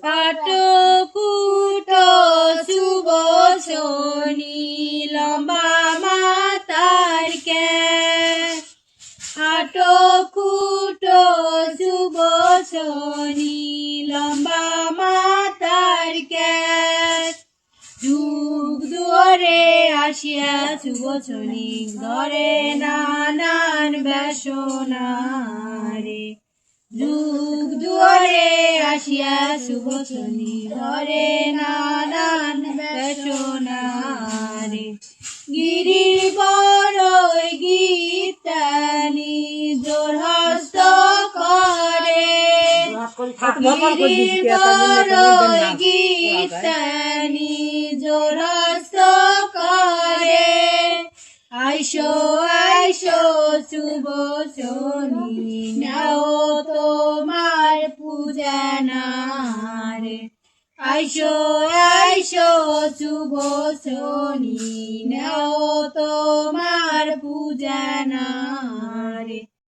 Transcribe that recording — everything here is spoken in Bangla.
কাটো কুটো শুভ শনি লম্বা মাতার কেশ আটো কুটো শুভ শনি লম্বা মাতার কেশ যুগ দুয়ারে আসিয়া শুভ শনি ধরে নানান বেশনা রে যুগ দুয়ারে আসিয়া শুভ শনি ধরে নানান বেশনা রে গিরির বড়ই গীতানি জোর হস্ত করে গিরির বড়ই গীতানি জোর হস্ত করে আইসো আইসো শুভ শনি নাও তোমার পূজা নারে আইসো আইসো শুভ শনি নাও তোমার পূজা না